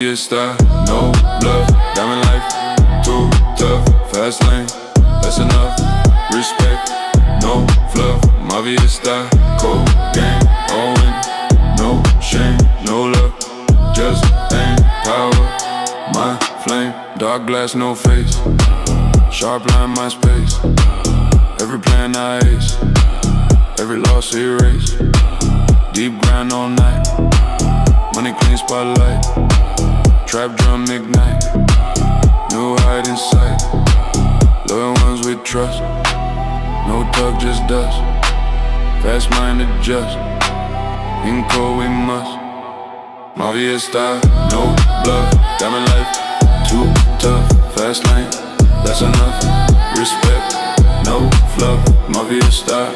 Star, no bluff, diamond life, too tough, fast lane, that's enough, respect, no fluff, Mafia star, cocaine, Owen, no shame, no love, just aim, power, my flame, dark glass, no face, sharp line, my space, every plan I ace, every loss erase, deep grind all night, money clean spotlight, trap drum ignite, new hide in sight, loyal ones we trust, no talk just dust, fast mind adjust, in cold we must, Mafia style, no bluff, diamond life, too tough, fast lane, that's enough, respect, no fluff, Mafia style,